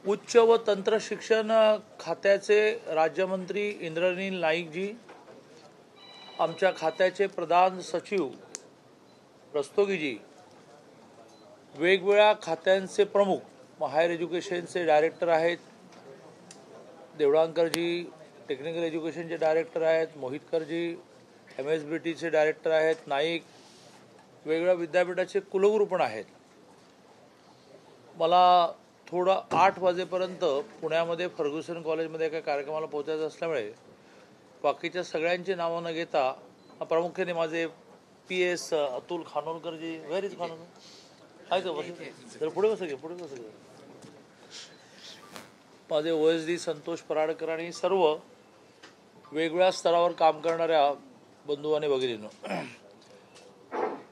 उच्च व तंत्र शिक्षण खात्याचे राज्यमंत्री इंद्रनील नाईकजी, आमच्या खात्याचे प्रधान सचिव रस्तोगीजी, वेगवेगळ्या खात्यांचे प्रमुख हायर एज्युकेशनचे डायरेक्टर आहेत, देवळांकरजी टेक्निकल एज्युकेशनचे डायरेक्टर आहेत, मोहितकरजी MSBTचे डायरेक्टर आहेत, नाईक वेगवेगळ्या विद्यापीठाचे कुलगुरू पण आहेत. मला थोडं 8 वाजेपर्यंत पुण्यामध्ये फर्ग्युसन कॉलेजमध्ये एका कार्यक्रमाला पोहोचायचं असल्यामुळे बाकीच्या सगळ्यांची नावं न घेता प्रामुख्याने माझे PS अतुल खानोलकरजी, व्हेर इज खानोलकर आहे का, तर पुढे कसं घे माझे OSD संतोष पराडकर आणि सर्व वेगवेगळ्या स्तरावर काम करणाऱ्या बंधू आणि भगिनींनो,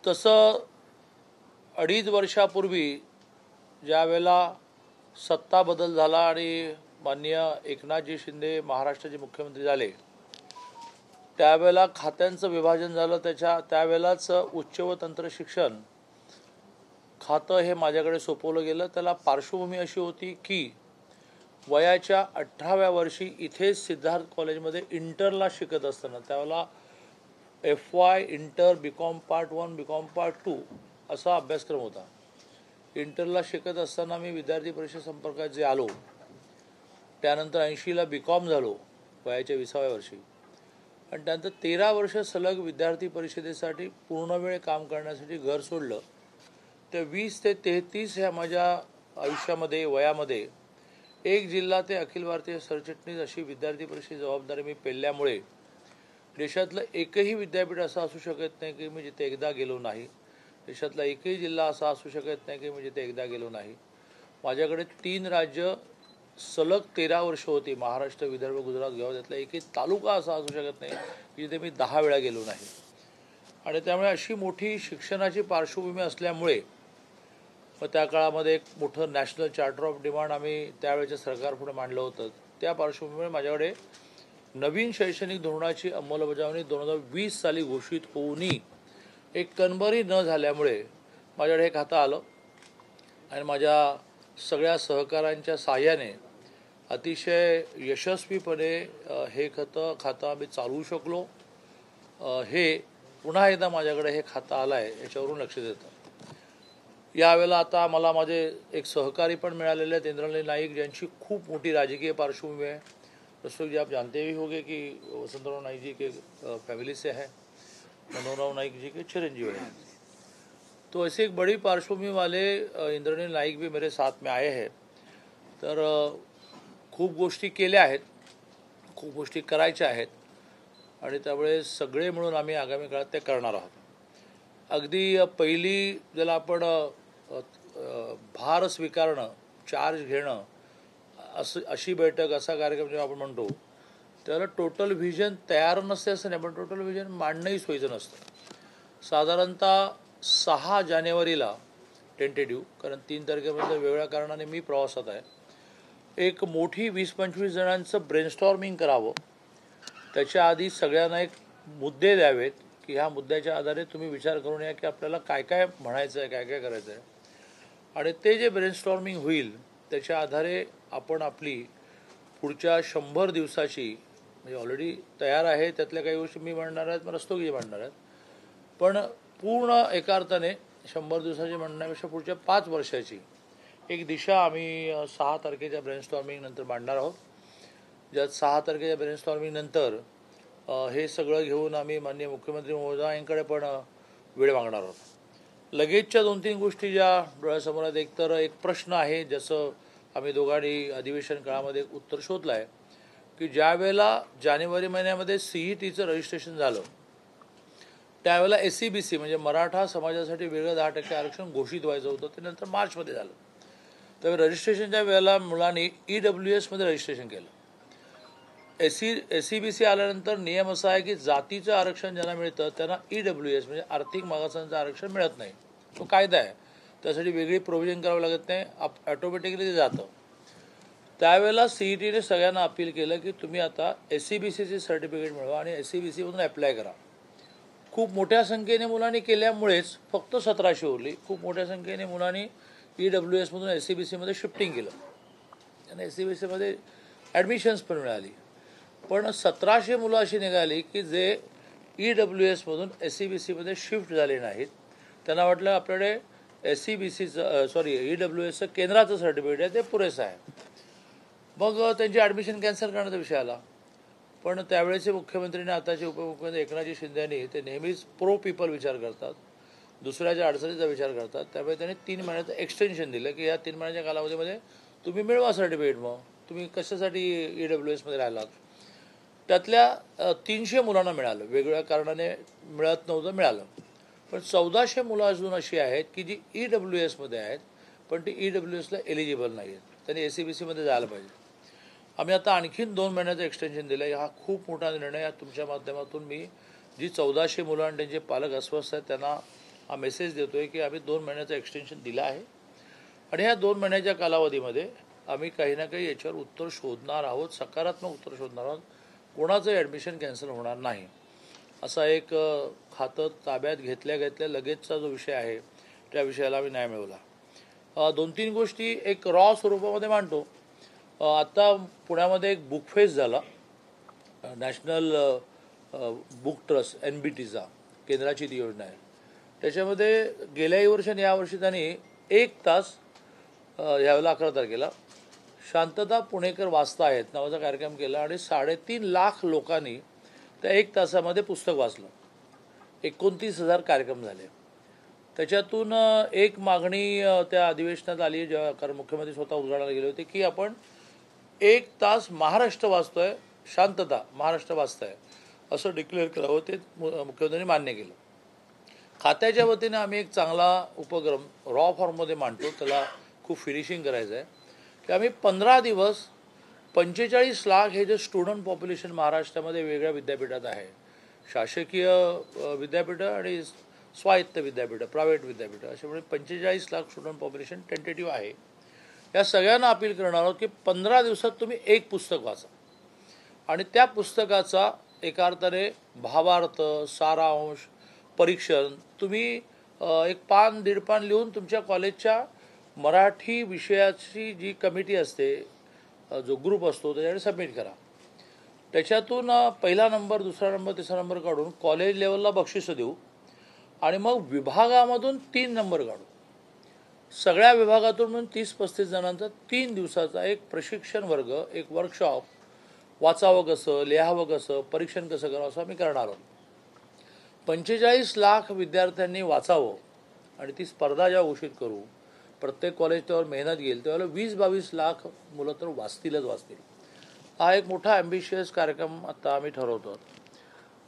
तसं 2.5 वर्षापूर्वी ज्या वेळेला सत्ता बदल झाला आणि माननीय एकनाथजी शिंदे महाराष्ट्राचे मुख्यमंत्री झाले, त्यावेळेला खात्यांचं विभाजन झालं. त्यावेळेलाच उच्च व तंत्र शिक्षण खातं हे माझ्याकडे सोपवलं गेलं. त्याला पार्श्वभूमी अशी होती की वयाच्या 18व्या वर्षी इथेच सिद्धार्थ कॉलेजमध्ये इंटरला शिकत असताना, त्यावेळेला FY inter BCom part 1 BCom part 2 असा अभ्यासक्रम होता. इंटरला शिकत असताना मी विद्यार्थी परिषद संपर्कात जे आलो, त्यानंतर 80ला BCom झालो वयाच्या 20व्या वर्षी, आणि त्यानंतर 13 वर्ष सलग विद्यार्थी परिषदेसाठी पूर्णवेळ काम करण्यासाठी घर सोडलं. तर 20 ते 33 ह्या माझ्या आयुष्यामध्ये वयामध्ये एक जिल्हा ते अखिल भारतीय सरचिटणीस अशी विद्यार्थी परिषद जबाबदारी मी पेलल्यामुळे देशातलं एकही विद्यापीठ असं असू शकत नाही की मी जिथे एकदा गेलो नाही. देशातला एकही जिल्हा असा असू शकत नाही की मी जिथे एकदा गेलो नाही. माझ्याकडे 3 राज्य सलग 13 वर्ष होती, महाराष्ट्र, विदर्भ, गुजरात, गोवा. त्यातला एकही तालुका असा असू शकत नाही की जिथे मी 10 वेळा गेलो नाही. आणि त्यामुळे अशी मोठी शिक्षणाची पार्श्वभूमी असल्यामुळे मग त्या काळामध्ये एक मोठं नॅशनल चार्टर ऑफ डिमांड आम्ही त्यावेळेच्या सरकारपुढे मांडलं होतं. त्या पार्श्वभूमीमुळे माझ्याकडे नवीन शैक्षणिक धोरणाची अंमलबजावणी 2020 साली घोषित होऊनही एक कणभरही न झाल्यामुळे माझ्याकडे हे खातं आलं आणि माझ्या सगळ्या सहकाऱ्यांच्या साहाय्याने अतिशय यशस्वीपणे हे खातं आम्ही चालवू शकलो. हे पुन्हा एकदा माझ्याकडे हे खातं आलं आहे याच्यावरून लक्ष देतं. यावेळेला आता मला माझे एक सहकारी पण मिळालेले आहेत, इंद्रनील नाईक, ज्यांची खूप मोठी राजकीय पार्श्वभूमी है. दोस्तों जी आप जानते ही होंगे कि वसंतराव नाईक जी के फैमिली से है, मनोहरराव नाईक जी के चिरंजीव हैं. तो ऐसे एक बड़ी पार्श्वभूमी वाले इंद्रनील नाईक भी मेरे साथ में आए हैं. तर खूप गोष्टी केल्या आहेत, खूप गोष्टी करायच्या आहेत आणि त्यामुळे सगळे मिळून आम्ही आगामी काळात ते करणार आहोत. अगदी पहिली ज्याला आपण भार स्वीकारणं, चार्ज घेणं, अशी बैठक, असा कार्यक्रम जेव्हा आपण म्हणतो त्याला टोटल व्हिजन तयार नसते असं नाही, पण टोटल व्हिजन मांडणंही सोयीचं नसतं. साधारणतः 6 जानेवारीला टेंटेटिव्ह, कारण 3 तारखेपर्यंत वेगवेगळ्या कारणाने मी प्रवासात आहे, एक मोठी 20-25 जणांचं ब्रेनस्टॉर्मिंग करावं. त्याच्या आधी सगळ्यांना एक मुद्दे द्यावेत की ह्या मुद्द्याच्या आधारे तुम्ही विचार करून या की आपल्याला काय काय म्हणायचं आहे, काय काय करायचं आहे. आणि ते जे ब्रेनस्टॉर्मिंग होईल त्याच्या आधारे आपण आपली पुढच्या 100 दिवसाची, म्हणजे ऑलरेडी तयार आहे, त्यातल्या काही गोष्टी मी म्हणणार आहेत, मग रस्तोगी म्हणणार आहेत, पण पूर्ण एका अर्थाने 100 दिवसाची म्हणण्यापेक्षा पुढच्या 5 वर्षाची एक दिशा आम्ही 6 तारखेच्या ब्रेनस्टॉर्मिंग नंतर मांडणार आहोत. ज्यात 6 तारखेच्या ब्रेनस्टॉर्मिंग नंतर हे सगळं घेऊन आम्ही माननीय मुख्यमंत्री महोदयांकडे पण वेळ मागणार आहोत. लगेचच्या 2-3 गोष्टी ज्या डोळ्यासमोर आहेत, एक तर एक प्रश्न आहे ज्याचं आम्ही दोघांनी अधिवेशन काळामध्ये उत्तर शोधलं आहे की ज्या वेळेला जानेवारी महिन्यामध्ये CETचं रजिस्ट्रेशन झालं त्यावेळेला SCBC म्हणजे मराठा समाजासाठी वेगळं 10% आरक्षण घोषित व्हायचं होतं, ते नंतर मार्चमध्ये झालं. त्यावेळी रजिस्ट्रेशनच्या वेळेला मुलांनी EWSमध्ये रजिस्ट्रेशन केलं. SCBC आल्यानंतर नियम असा आहे की जातीचं आरक्षण ज्यांना मिळतं त्यांना EWS म्हणजे आर्थिक मागासांचं आरक्षण मिळत नाही. तो कायदा आहे, त्यासाठी वेगळी प्रोव्हिजन करावं लागत नाही, ऑटोमॅटिकली ते जातं. त्यावेळेला CETने सगळ्यांना अपील केलं की तुम्ही आता SCBCचे सर्टिफिकेट मिळवा आणि SCBCमधून अप्लाय करा. खूप मोठ्या संख्येने मुलांनी केल्यामुळेच फक्त 1700 उरली. खूप मोठ्या संख्येने मुलांनी EWSमधून SCBCमध्ये शिफ्टिंग केलं. त्यांना SCBCमध्ये ॲडमिशन्स पण मिळाली. पण 1700 मुलं अशी निघाली की जे EWSमधून SCBCमध्ये शिफ्ट झाले नाहीत. त्यांना वाटलं आपल्याकडे SCBCचं EWSचं केंद्राचं सर्टिफिकेट आहे ते पुरेसं आहे. मग त्यांची ॲडमिशन कॅन्सल करण्याचा विषय आला. पण त्यावेळेचे मुख्यमंत्री आणि आताचे उपमुख्यमंत्री एकनाथजी शिंदे यांनी ते नेहमीच प्रो पीपल विचार करतात, दुसऱ्याच्या अडचणीचा विचार करतात. त्यामुळे त्यांनी 3 महिन्याचं एक्सटेन्शन दिलं की या 3 महिन्याच्या कालावधीमध्ये तुम्ही मिळवा सर्टिफिकेट. मग तुम्ही कशासाठी EWSमध्ये राहिलात. त्यातल्या 300 मुलांना मिळालं, वेगवेगळ्या कारणाने मिळत नव्हतं, मिळालं. पण 1400 मुलं अजून अशी आहेत की जी EWSमध्ये आहेत पण ती EWSला एलिजिबल नाही आहेत. त्यांनी SCBCमध्ये जायला पाहिजे. आम्ही आता आणखीन 2 महिन्याचं एक्सटेन्शन दिलं. हा खूप मोठा निर्णय आहे. तुमच्या माध्यमातून मी जी 1400 मुलं आणि त्यांचे पालक अस्वस्थ आहेत त्यांना हा मेसेज देतो आहे की आम्ही 2 महिन्याचं एक्सटेन्शन दिलं आहे आणि ह्या 2 महिन्याच्या कालावधीमध्ये आम्ही काही ना काही याच्यावर उत्तर शोधणार आहोत, सकारात्मक उत्तर शोधणार आहोत. कोणाचं ॲडमिशन कॅन्सल होणार नाही. असा एक खातं ताब्यात घेतल्या लगेचचा जो विषय आहे त्या विषयाला आम्ही न्याय मिळवला. 2-3 गोष्टी एक रॉ स्वरूपामध्ये मांडतो. आत्ता पुण्यामध्ये एक बुक फेस्ट झाला, नॅशनल बुक ट्रस्ट NBTचा, केंद्राची ती योजना आहे. त्याच्यामध्ये गेल्याही वर्षी आणि यावर्षी त्यांनी 1 तास यावेळेला 11 तारखेला शांतता पुणेकर वाचता आहेत नावाचा कार्यक्रम केला आणि 3.5 लाख लोकांनी त्या 1 तासामध्ये पुस्तक वाचलं. 29,000 कार्यक्रम झाले. त्याच्यातून एक मागणी त्या अधिवेशनात आली, कारण मुख्यमंत्री स्वतः उद्घाटनाला गेले होते की आपण 1 तास महाराष्ट्र वाचतोय, शांतता महाराष्ट्र वाचताय असं डिक्लेअर करावं. ते मुख्यमंत्र्यांनी मान्य केलं. खात्याच्या वतीने आम्ही एक चांगला उपक्रम रॉ फॉर्ममध्ये मांडतो, त्याला खूप फिनिशिंग करायचं आहे की आम्ही 15 दिवस 45 लाख हे जे स्टुडंट पॉप्युलेशन महाराष्ट्रामध्ये वेगळ्या विद्यापीठात आहे, शासकीय विद्यापीठं आणि स्वायत्त विद्यापीठं, प्रायव्हेट विद्यापीठं, अशामुळे 45 लाख स्टुडंट पॉप्युलेशन टेंटेटिव्ह आहे. या सगळ्यांना अपील करणार आहोत की 15 दिवसात तुम्ही एक पुस्तक वाचा आणि त्या पुस्तकाचा एका अर्थाने भावार्थ, सारांश, परीक्षण तुम्ही 1 पान 1.5 पान लिहून तुमच्या कॉलेजच्या मराठी विषयाची जी कमिटी असते, जो ग्रुप असतो त्याच्याकडे सबमिट करा. त्याच्यातून पहिला नंबर, दुसरा नंबर, तिसरा नंबर काढून कॉलेज लेवलला बक्षिसं देऊ आणि मग विभागामधून 3 नंबर काढू. सगळ्या विभागातून म्हणून 30-35 जणांचा 3 दिवसाचा एक प्रशिक्षण वर्ग, एक वर्कशॉप, वाचावं कसं, लिहावं कसं, परीक्षण कसं करावं असं आम्ही करणार आहोत. 45 लाख विद्यार्थ्यांनी वाचावं आणि ती स्पर्धा जेव्हा घोषित करू, प्रत्येक कॉलेज त्यावर मेहनत घेईल, त्यावेळेला 20-22 लाख मुलं तर वाचतीलच वाचतील. हा एक मोठा ॲम्बिशियस कार्यक्रम आता आम्ही ठरवतो.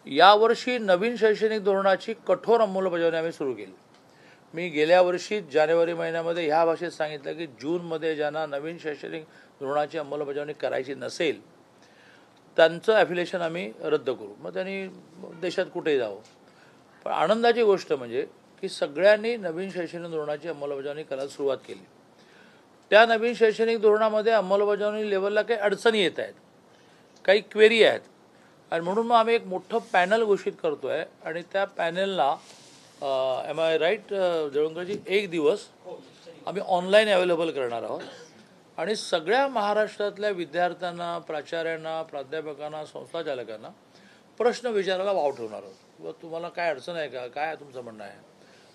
यावर्षी नवीन शैक्षणिक धोरणाची कठोर अंमलबजावणी आम्ही सुरू केली. मी गेल्या वर्षी जानेवारी महिन्यामध्ये ह्या भाषेत सांगितलं की जूनमध्ये ज्यांना नवीन शैक्षणिक धोरणाची अंमलबजावणी करायची नसेल त्यांचं ॲफिलिएशन आम्ही रद्द करू. मग त्यांनी देशात कुठेही जावं. पण आनंदाची गोष्ट म्हणजे की सगळ्यांनी नवीन शैक्षणिक धोरणाची अंमलबजावणी करायला सुरुवात केली. त्या नवीन शैक्षणिक धोरणामध्ये अंमलबजावणी लेवलला काही अडचणी येत आहेत, काही क्वेरी आहेत आणि म्हणून मग आम्ही एक मोठं पॅनल घोषित करतो आहे आणि त्या पॅनलला एम आय राईट जळूंकरजी 1 दिवस आम्ही ऑनलाईन अवेलेबल करणार आहोत आणि सगळ्या महाराष्ट्रातल्या विद्यार्थ्यांना, प्राचार्यांना, प्राध्यापकांना, संस्थाचालकांना प्रश्न विचारायला वाव ठेवणार आहोत. व तुम्हाला काय अडचण आहे का, काय तुमचं म्हणणं आहे,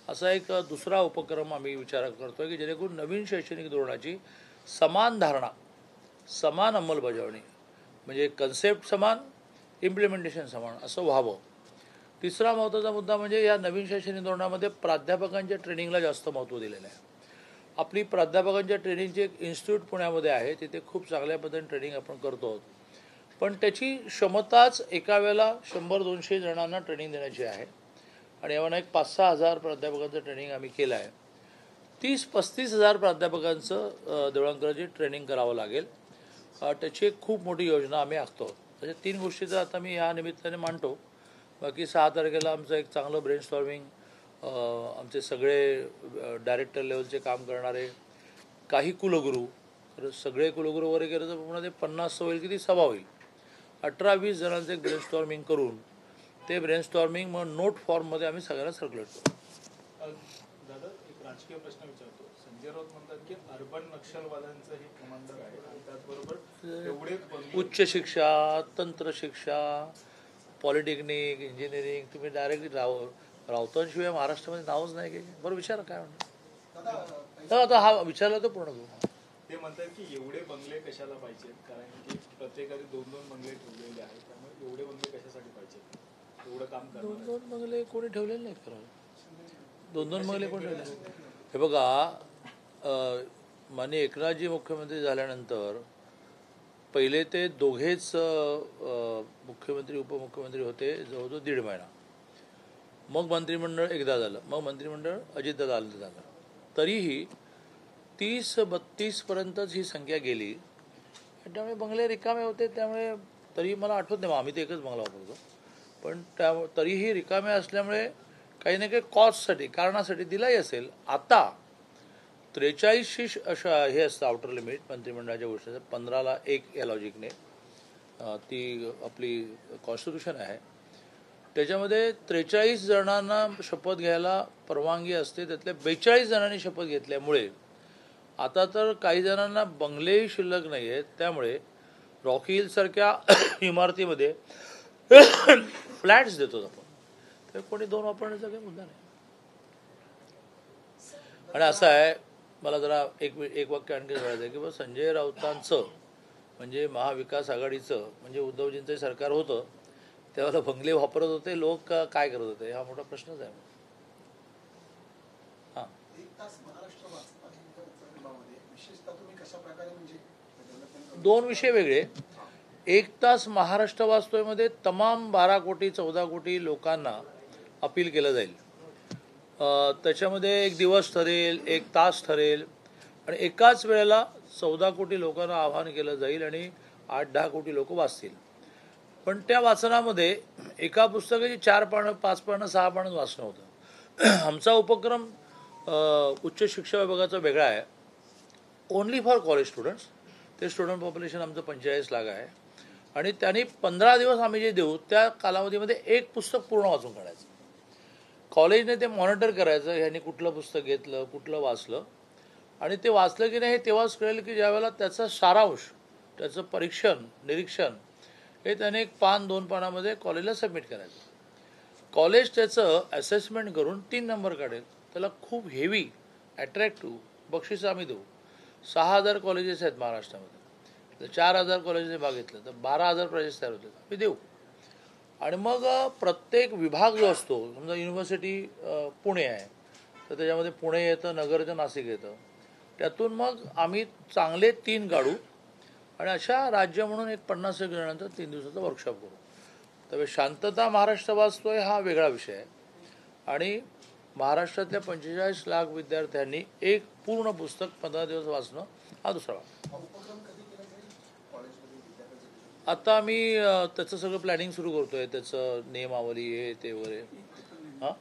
असा एक दुसरा उपक्रम आम्ही विचार करतो आहे की जेणेकरून नवीन शैक्षणिक धोरणाची समान धारणा, समान अंमलबजावणी, म्हणजे कन्सेप्ट समान, इम्प्लिमेंटेशन समान असं व्हावं. तिसरा महत्त्वाचा मुद्दा म्हणजे या नवीन शैक्षणिक धोरणामध्ये प्राध्यापकांच्या ट्रेनिंगला जास्त महत्त्व दिलेलं आहे. आपली प्राध्यापकांच्या ट्रेनिंगची एक इन्स्टिट्यूट पुण्यामध्ये आहे, तिथे खूप चांगल्या पद्धतीने ट्रेनिंग आपण करतो. पण त्याची क्षमताच एका वेळेला 100-200 जणांना ट्रेनिंग देण्याची आहे आणि यावर एक 5-6 हजार प्राध्यापकांचं ट्रेनिंग आम्ही केलं आहे. 30-35 हजार प्राध्यापकांचं देवळांकरजी ट्रेनिंग करावं लागेल. त्याची एक खूप मोठी योजना आम्ही आखतो. त्याच्या 3 गोष्टी तर आता मी या निमित्ताने मांडतो. बाकी 6 तारखेला आमचं एक चांगलं ब्रेनस्टॉर्मिंग, आमचे सगळे डायरेक्टर लेवलचे काम करणारे काही कुलगुरू, सगळे कुलगुरू वगैरे केलं तर पुन्हा ते 50 होईल, किती सभा होईल, 18-20 जणांचं एक ब्रेनस्टॉर्मिंग करून ते ब्रेनस्टॉर्मिंग मग नोट फॉर्ममध्ये आम्ही सगळ्यांना सर्क्युलेट करू. दादा एक राजकीय प्रश्न विचारतो. संजय राऊत म्हणतात की अर्बन नक्षलवाद्यांचं हे कमांडर आहे आणि त्याचबरोबर एवढे उच्च शिक्षा, तंत्र शिक्षा, पॉलिटेक्निक, इंजिनिअरिंग, तुम्ही डायरेक्टली राऊतांशिवाय महाराष्ट्रामध्ये नावच नाही की. बरं विचारा काय म्हणतात. तर आता हा विचारला तर पूर्ण करू. ते म्हणतात की एवढे बंगले कशाला पाहिजेत, कारण की प्रत्येकाने 2-2 बंगले ठेवलेले आहेत, त्यामुळे एवढे बंगले कशासाठी पाहिजेत, एवढं काम करणार. 2-2 बंगले कोणी ठेवलेले नाहीत खरं. 2-2 बंगले कोणी ठेवले. हे बघा, माननीय एकनाथजी मुख्यमंत्री झाल्यानंतर पहिले ते दोघेच मुख्यमंत्री उपमुख्यमंत्री होते जवळजवळ 1.5 महिना. मग मंत्रिमंडळ एकदा झालं, मग मंत्रिमंडळ अजितदादा झालं. तरीही 30-32पर्यंतच ही संख्या गेली. त्यामुळे बंगले रिकामे होते. त्यामुळे तरी मला आठवत नाही, आम्ही तर एकच बंगला वापरतो, पण तरीही रिकामे असल्यामुळे काही ना काही कॉस्टसाठी, कारणासाठी दिलाही असेल. आता 43शी अशा हे असतं आउटर लिमिट मंत्रिमंडळाच्या गोष्टीचं, 15ला 1 या लॉजिकने. ती आपली कॉन्स्टिट्यूशन आहे. त्याच्यामध्ये 43 जणांना शपथ घ्यायला परवानगी असते. त्यातल्या 42 जणांनी शपथ घेतल्यामुळे आता तर काही जणांना बंगलेही शिल्लक नाही आहेत. त्यामुळे रॉकी हिलसारख्या इमारतीमध्ये फ्लॅट्स देतो आपण. तर कोणी 2 वापरण्याचा काही मुद्दा नाही. आणि असं आहे, मला जरा एक वाक्य आणखी सांगायचं आहे की संजय राऊतांचं म्हणजे महाविकास आघाडीचं म्हणजे उद्धवजींचं सरकार होतं तेव्हा बंगले वापरत होते लोक, काय करत होते, हा मोठा प्रश्नच आहे. हां, दोन विषय वेगळे. 1 तास महाराष्ट्र वाचतोय मध्ये तमाम 12 कोटी 14 कोटी लोकांना अपील केलं जाईल. त्याच्यामध्ये 1 दिवस ठरेल, 1 तास ठरेल आणि एकाच वेळेला 14 कोटी लोकांना आवाहन केलं जाईल आणि 8-10 कोटी लोक वाचतील. पण त्या वाचनामध्ये एका पुस्तकाची 4 पानं 5 पानं 6 पानं वाचणं होतं. आमचा उपक्रम उच्च शिक्षा विभागाचा वेगळा आहे, ओनली फॉर कॉलेज स्टुडंट्स. ते स्टुडंट पॉप्युलेशन आमचं 45 लाख आहे आणि त्यांनी 15 दिवस आम्ही जे देऊ त्या कालावधीमध्ये 1 पुस्तक पूर्ण वाचून काढायचं. कॉलेजने ते मॉनिटर करायचं, ह्यांनी कुठलं पुस्तक घेतलं, कुठलं वाचलं, आणि ते वाचलं की नाही हे तेव्हाच कळेल की ज्यावेळेला त्याचा सारांश, त्याचं परीक्षण निरीक्षण हे त्याने 1 पान 2 पानामध्ये कॉलेजला सबमिट करायचं. कॉलेज त्याचं असेसमेंट करून 3 नंबर काढेल. त्याला खूप हेवी ॲट्रॅक्टिव्ह बक्षिसं आम्ही देऊ. 6,000 कॉलेजेस आहेत महाराष्ट्रामध्ये. तर 4,000 कॉलेजेसने भाग घेतलं तर 12,000 प्राइजेस तयार होते, आम्ही देऊ. आणि मग प्रत्येक विभाग जो असतो, समजा युनिव्हर्सिटी पुणे आहे तर त्याच्यामध्ये पुणे येतं, नगर येतं, नाशिक येतं. त्यातून मग आम्ही चांगले 3 काढू आणि अशा राज्य म्हणून एक 50-1 जणांचा 3 दिवसाचा वर्कशॉप करू. त्यामुळे शांतता महाराष्ट्र वाचतोय हा वेगळा विषय आहे आणि महाराष्ट्रातल्या 45 लाख विद्यार्थ्यांनी 1 पूर्ण पुस्तक 15 दिवस वाचणं हा दुसरा भाग. आता आम्ही त्याचं सगळं प्लॅनिंग सुरू करतोय, त्याचं नियमावली हे ते वगैरे. हां,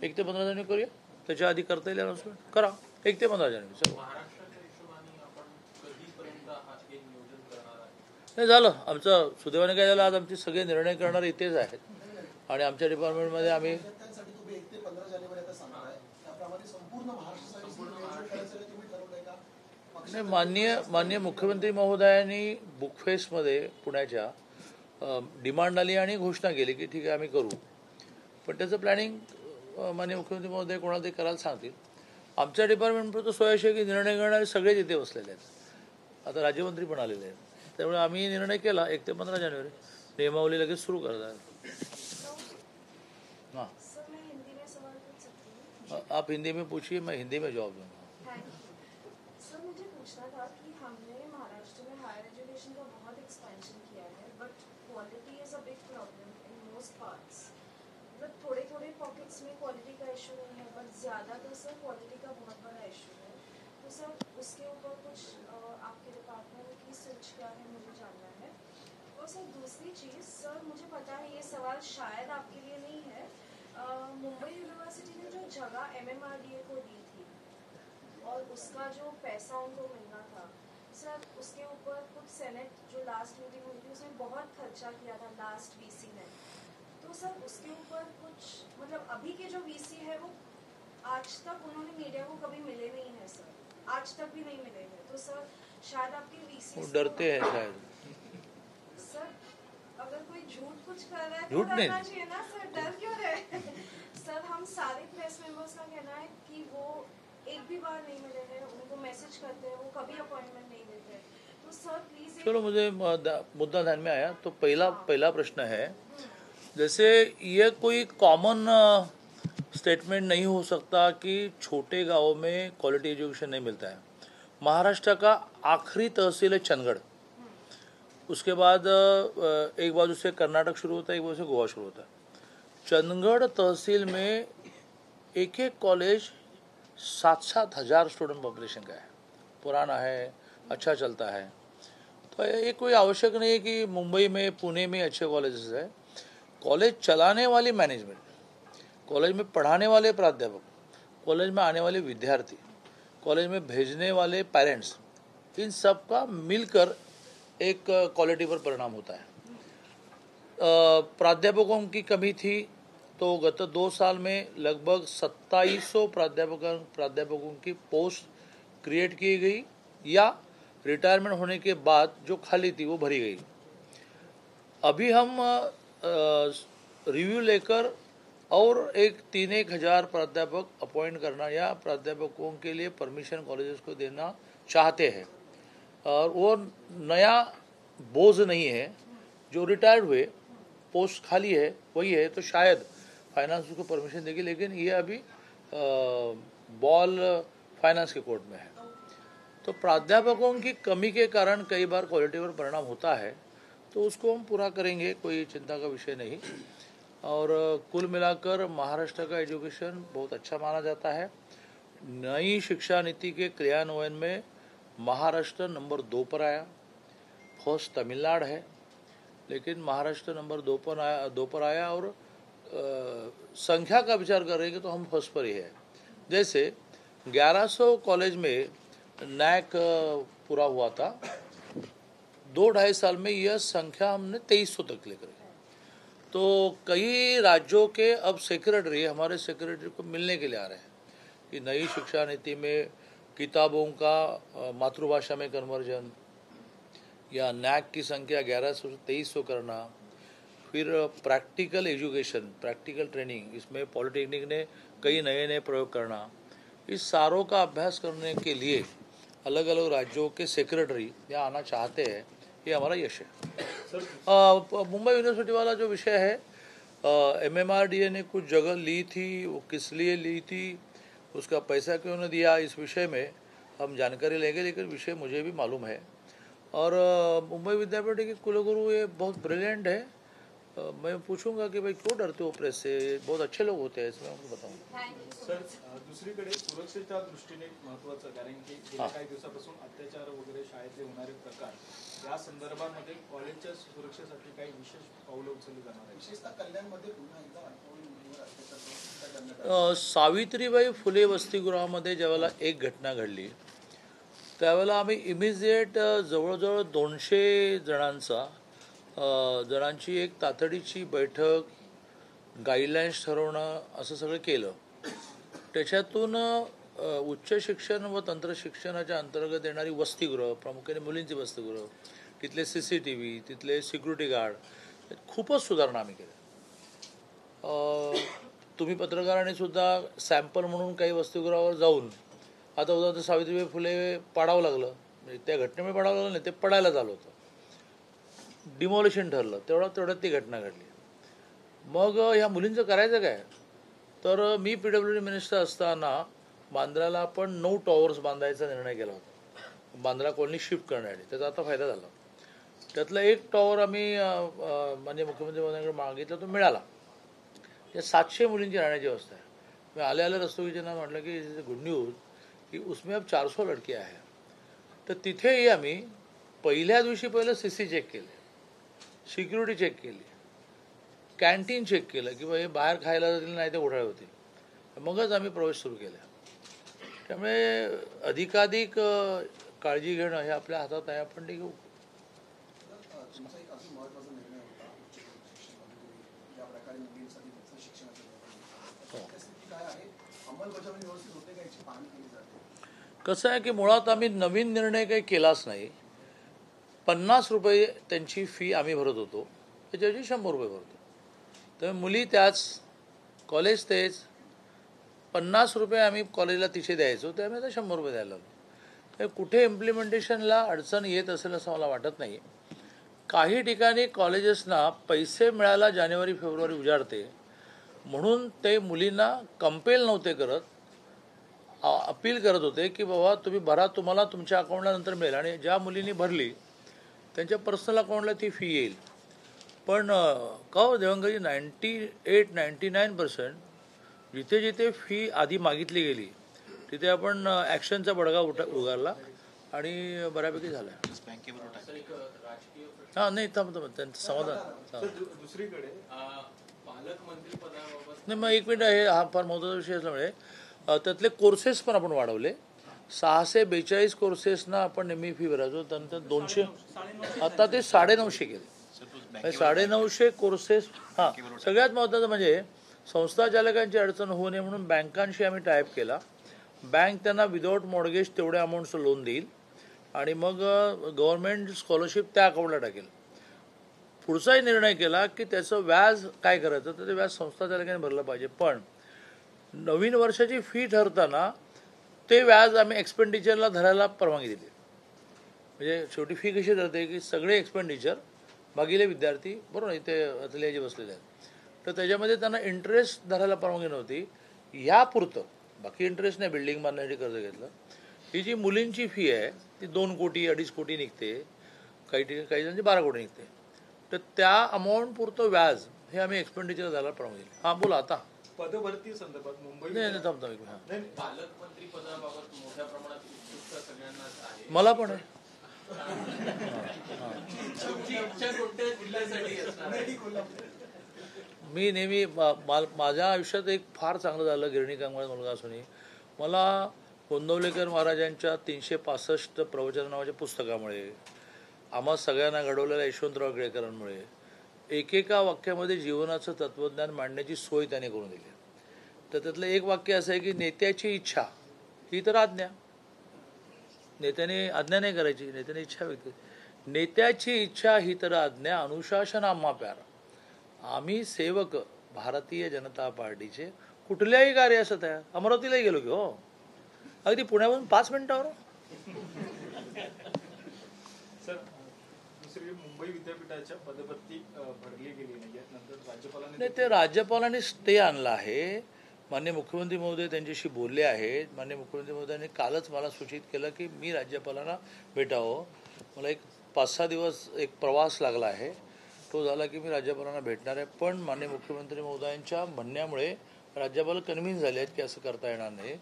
1 ते 15 जानेवारी करूया. त्याच्या आधी करता येईल अनाउन्समेंट करा. 1 ते 15 जानेवारी सगळं नाही झालं. आमचं सुदैवाने काय झालं, आज आमचे सगळे निर्णय करणारे इथेच आहेत आणि आमच्या डिपार्टमेंटमध्ये आम्ही माननीय मुख्यमंत्री महोदयांनी बुकफेस्टमध्ये पुण्याच्या डिमांड आली आणि घोषणा केली की ठीक आहे आम्ही करू. पण त्याचं प्लॅनिंग माननीय मुख्यमंत्री महोदय कोणाला ते करायला सांगतील. आमच्या डिपार्टमेंटपर्यंत सोयाशे की निर्णय करणारे सगळेच इथे बसलेले आहेत. आता राज्यमंत्री पण आलेले आहेत. त्यामुळे आम्ही निर्णय केला 1 ते 15 जानेवारी नियमावली लगेच सुरू करत आहे. हाँ, आप हिंदी में पूछिए, मैं हिंदी में जवाब दूँगा. सर मुझे पूछना था कि हमने महाराष्ट्र में हायर एजुकेशन का बहुत एक्सपेंशन किया है, but quality is a big problem in most parts. मतलब थोड़े थोड़े पॉकेट्स में क्वालिटी का इशू नहीं है, बट ज़्यादातर सर क्वालिटी का बहुत बड़ा इशू है. तो सर उसके ऊपर कुछ आपके डिपार्टमेंट की सोच क्या है मुझे जानना है. और सर दूसरी चीज़, सर मुझे पता है ये सवाल शायद आपके लिए नहीं है, मुंबई यूनिवर्सिटी ने जो जगह MMRDA को दी थी और उसका जो पैसा उनको मिलना था, सर उसके ऊपर कुछ सेनेट जो लास्ट मीटिंग हुई थी उसमें बहुत खर्चा किया था लास्ट VC ने. तो सर उसके ऊपर कुछ मतलब अभी के जो VC है वो आज तक उन्होंने मीडिया को कभी मिले नहीं है सर, आज तक भी नहीं मिले हैं। तो सर शायद आपके वीसी वो डरते हैं शायद। सर अगर कोई झूठ कुछ कर रहा है झूठ तो नहीं। डरना चाहिए ना सर, डर क्यों रहे? सर हम सारे प्रेस मेंबर्स का कहना है कि वो एक भी बार नहीं मिले हैं, उनको मैसेज करते हैं, वो कभी अपॉइंटमेंट नहीं देते हैं। तो सर प्लीज चलो, मुझे मुद्दा ध्यान में आया। तो पहला प्रश्न है, जैसे ये कोई कॉमन स्टेटमेंट नहीं हो सकता कि छोटे गांवों में क्वालिटी एजुकेशन नहीं मिलता है। महाराष्ट्र का आखिरी तहसील है चंदगढ़, उसके बाद एक बाजू से कर्नाटक शुरू होता है, एक बाजू से गोवा शुरू होता है। चंदगढ़ तहसील में एक एक कॉलेज 7-7 हज़ार स्टूडेंट पॉपुलेशन का है, पुराना है, अच्छा चलता है। तो ये कोई आवश्यक नहीं है कि मुंबई में, पुणे में अच्छे कॉलेजेस है। कॉलेज चलाने वाली मैनेजमेंट, कॉलेज में पढ़ाने वाले प्राध्यापक, कॉलेज में आने वाले विद्यार्थी, कॉलेज में भेजने वाले पेरेंट्स, इन सब का मिलकर एक क्वालिटी पर परिणाम होता है। प्राध्यापकों की कमी थी, तो गत 2 साल में लगभग 2700 प्राध्यापकों की पोस्ट क्रिएट की गई या रिटायरमेंट होने के बाद जो खाली थी वो भरी गई। अभी हम रिव्यू लेकर और एक 3-1 हज़ार प्राध्यापक अपॉइंट करना या प्राध्यापकों के लिए परमिशन कॉलेजेस को देना चाहते हैं। और वो नया बोझ नहीं है, जो रिटायर्ड हुए, पोस्ट खाली है वही है, तो शायद फाइनेंस उसको परमिशन देगी। लेकिन ये अभी बॉल फाइनेंस के कोर्ट में है। तो प्राध्यापकों की कमी के कारण कई बार क्वालिटी पर परिणाम होता है, तो उसको हम पूरा करेंगे, कोई चिंता का विषय नहीं। और कुल मिलाकर महाराष्ट्र का एजुकेशन बहुत अच्छा माना जाता है। नई शिक्षा नीति के क्रियान्वयन में महाराष्ट्र नंबर 2 पर आया, फर्स्ट तमिलनाडु है, लेकिन महाराष्ट्र नंबर 2 पर आया। और संख्या का विचार करेंगे तो हम फर्स्ट पर ही है। जैसे 1100 कॉलेज में नैक पूरा हुआ था, 2-2.5 साल में यह संख्या हमने 2300 तक लेकर गए। तो कई राज्यों के अब सेक्रेटरी हमारे सेक्रेटरी को मिलने के लिए आ रहे हैं कि नई शिक्षा नीति में किताबों का मातृभाषा में कन्वर्जन या नैक की संख्या 1100 से 2300 करना, फिर प्रैक्टिकल एजुकेशन, प्रैक्टिकल ट्रेनिंग, इसमें पॉलिटेक्निक ने कई नए प्रयोग करना, इस सारों का अभ्यास करने के लिए अलग अलग राज्यों के सेक्रेटरी यहाँ आना चाहते हैं। ये हमारा यश है। मुंबई यूनिवर्सिटी वाला जो विषय है, MMRDA ने कुछ जगह ली थी, वो किस लिए ली थी, उसका पैसा क्यों न दिया, इस विषय में हम जानकारी लेंगे। लेकिन विषय मुझे भी मालूम है। और मुंबई विद्यापीठ के कुलगुरु ये बहुत ब्रिलियंट है। मैं पूछूंगा कि भाई क्यों डरते हो प्रेस से, बहुत अच्छे लोग होते हैं, इसमें आपको बताऊंगा। सर दुसरीकडे सुरक्षेच्या दृष्टीने महत्त्वाचं, कारण की गेल्या काही दिवसापासून अत्याचार वगैरे शाळेतले होणारे प्रकार, या संदर्भामध्ये कॉलेजच्या सुरक्षेसाठी काही विशेष पावलं उचलली जाणार आहे? विशेषतः कल्याणमध्ये पुन्हा एकदा सावित्रीबाई फुले वसतिगृहामध्ये ज्यावेळेला एक घटना घडली, त्यावेळेला आम्ही इमिजिएट जवळजवळ 200 जणांची एक तातडीची बैठक, गाईडलाईन्स ठरवणं, असं सगळं केलं. त्याच्यातून उच्च शिक्षण व तंत्रशिक्षणाच्या अंतर्गत येणारी वसतिगृह, प्रामुख्याने मुलींची वसतिगृह, तिथले CCTV, तिथले सिक्युरिटी गार्ड, खूपच सुधारणा आम्ही केल्या. तुम्ही पत्रकारांनी सुद्धा सॅम्पल म्हणून काही वसतिगृहावर जाऊन, आता उदाहरणार्थ सावित्रीबाई फुले पाडावं लागलं, म्हणजे त्या घटनेमुळे पाडावं लागलं नाही, ते पडायला झालं होतं, डिमॉलिशन ठरलं, तेवढ्यात ती घटना घडली. मग ह्या मुलींचं करायचं काय? तर मी PWD मिनिस्टर असताना बांद्राला आपण 9 टॉवर्स बांधायचा निर्णय केला होता, बांद्रा कॉलनी शिफ्ट करण्यासाठी. त्याचा आता फायदा झाला. त्यातला एक टॉवर आम्ही माननीय मुख्यमंत्री महोदयांकडे मागितला, तो मिळाला. या 700 मुलींची राहण्याची व्यवस्था आहे. मी आले रस्तोगीजींना म्हटलं की इज गुड न्यूज की उसमें अब 400 लडकियां आहे. तर तिथेही आम्ही पहिल्या दिवशी पहिलं CC चेक केले, सिक्युरिटी चेक केली, कॅन्टीन चेक केलं की बाबा हे बाहेर खायला जातील नाही ते घोटाळे होतील, मगच आम्ही प्रवेश सुरू केला. त्यामुळे अधिकाधिक काळजी घेणं हे आपल्या हातात आहे, आपण ते घेऊ. कसं आहे की मुळात आम्ही नवीन निर्णय काही केलाच नाही. 50 रुपये त्यांची फी आम्ही भरत होतो, त्याच्याऐवजी 100 रुपये भरतो. तर मुली त्याच, कॉलेज तेच, 50 रुपये आम्ही कॉलेजला तिथे द्यायचो, ते आम्ही आता 100 रुपये द्यायला लागलो. कुठे इम्प्लिमेंटेशनला अडचण येत असेल असं मला वाटत नाही. काही ठिकाणी कॉलेजेसना पैसे मिळायला जानेवारी फेब्रुवारी उजाडते म्हणून ते मुलींना कंपेल नव्हते करत, अपील करत होते की बाबा तुम्ही भरा, तुम्हाला तुमच्या अकाउंटला नंतर मिळेल. आणि ज्या मुलींनी भरली त्यांच्या पर्सनल अकाउंटला ती फी येईल. पण का हो देवंगजी, 98-99% जिथे जिथे फी आधी मागितली गेली तिथे आपण ॲक्शनचा बडगा उगारला आणि बऱ्यापैकी झाला. हां नाही थांबतो त्यांचं समाधान. दुसरीकडे पालकमंत्री पदाबाबत नाही मग एक मिनिट, हे हा फार महत्त्वाचा विषय असल्यामुळे त्यातले कोर्सेस पण आपण वाढवले. 642 कोर्सेसना आपण नेहमी फी भरायचो, त्यानंतर 200, आता ते 950 केले. 950 कोर्सेस. हां सगळ्यात महत्त्वाचं म्हणजे संस्था चालकांची अडचण होऊ नये म्हणून बँकांशी आम्ही टायअप केला. बँक त्यांना विदाऊट मॉर्गेज तेवढ्या अमाऊंटचं लोन देईल आणि मग गव्हर्नमेंट स्कॉलरशिप त्या अकाउंटला टाकेल. पुढचाही निर्णय केला की त्याचं व्याज काय करायचं, तर ते व्याज संस्था चालकांनी भरलं पाहिजे. पण नवीन वर्षाची फी ठरताना ते व्याज आम्ही एक्सपेंडिचरला धरायला परवानगी दिली. म्हणजे शेवटी फी कशी ठरते की सगळे एक्सपेंडिचर भागिले विद्यार्थी, बरोबर, इथे अतले जे बसलेले आहेत, तर त्याच्यामध्ये त्यांना इंटरेस्ट धरायला परवानगी नव्हती. यापुरतं बाकी इंटरेस्ट नाही, बिल्डिंग बांधण्यासाठी कर्ज घेतलं. ही जी मुलींची फी आहे ती 2 कोटी 2.5 कोटी निघते, काही ठिकाणी काही जणांची 12 कोटी निघते. तर त्या अमाऊंट पुरतं व्याज हे आम्ही एक्सपेंडिचर द्यायला परवानगी दिली. हां बोला आता. पदभरती संदर्भात मुंबई पालकमंत्री पदाबाबत मोठ्या प्रमाणात उत्सुकता सगळ्यांनाच आहे. मला पण आहे. मी नेहमी माझ्या आयुष्यात एक फार चांगलं झालं, गिरणी कामगार मुलगा असूनही मला गोंदवलेकर महाराजांच्या 365 प्रवचन नावाच्या पुस्तकामुळे, आम्हा सगळ्यांना घडवलेल्या यशवंतराव केळकरांमुळे एकेका वाक्यामध्ये जीवनाचं तत्त्वज्ञान मांडण्याची सोय त्याने करून दिली. तर त्यातलं एक वाक्य असं आहे की नेत्याची इच्छा ही तर आज्ञा. नेत्याने आज्ञा नाही करायची, नेत्याने इच्छा व्यक्त. नेत्याची इच्छा ही तर आज्ञा, अनुशासन आम्हा प्यारा. आम्ही सेवक भारतीय जनता पार्टीचे कुठल्याही कार्य असत आहे. अमरावतीलाही गेलो की हो, अगदी पुण्यावरून 5 मिनिटावर. मुंबई विद्यापीठाच्या पदभरती भरली गेली नाही, नंतर राज्यपालांनी नाही, ते राज्यपालांनी स्टे आणला आहे. माननीय मुख्यमंत्री महोदय त्यांच्याशी बोलले आहेत. माननीय मुख्यमंत्री महोदयांनी कालच मला सूचित केलं की मी राज्यपालांना भेटावं. मला एक 5-6 दिवस एक प्रवास लागला आहे, तो झाला की मी राज्यपालांना भेटणार आहे. पण माननीय मुख्यमंत्री महोदयांच्या म्हणण्यामुळे राज्यपाल कन्व्हिन्स झाले आहेत की असं करता येणार नाही.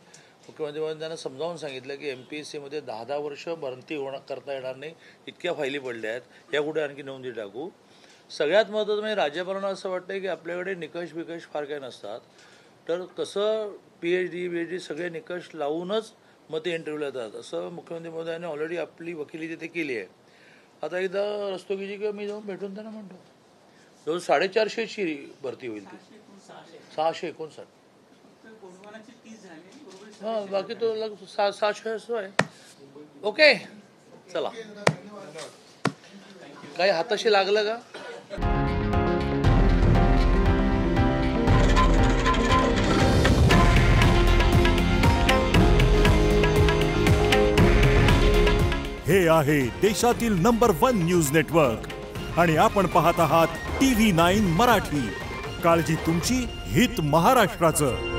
मुख्यमंत्री महोदयांनी त्यांना समजावून सांगितलं की MPSCमध्ये 10-10 वर्ष भरती करता येणार नाही, इतक्या फायली पडल्या आहेत, या कुठे आणखी नोंदी टाकू. सगळ्यात महत्त्वाचं म्हणजे राज्यपालांना असं वाटतं की आपल्याकडे निकष फार काही नसतात, तर कसं PhD सगळे निकष लावूनच मते इंटरव्ह्यूला जातात. असं मुख्यमंत्री महोदयांनी ऑलरेडी आपली वकिली तिथे केली आहे. आता एकदा रस्तोगीजी किंवा मी जाऊन भेटून त्यांना म्हणतो. जवळ 450ची भरती होईल ती. 659. हां बाकी तो 600 आहे. ओके चला. काही हाताशी लागलं का? हे आहे देशातील नंबर 1 न्यूज नेटवर्क आणि आपण पाहत आहात TV9 मराठी. काळजी तुमची, हित महाराष्ट्राचं.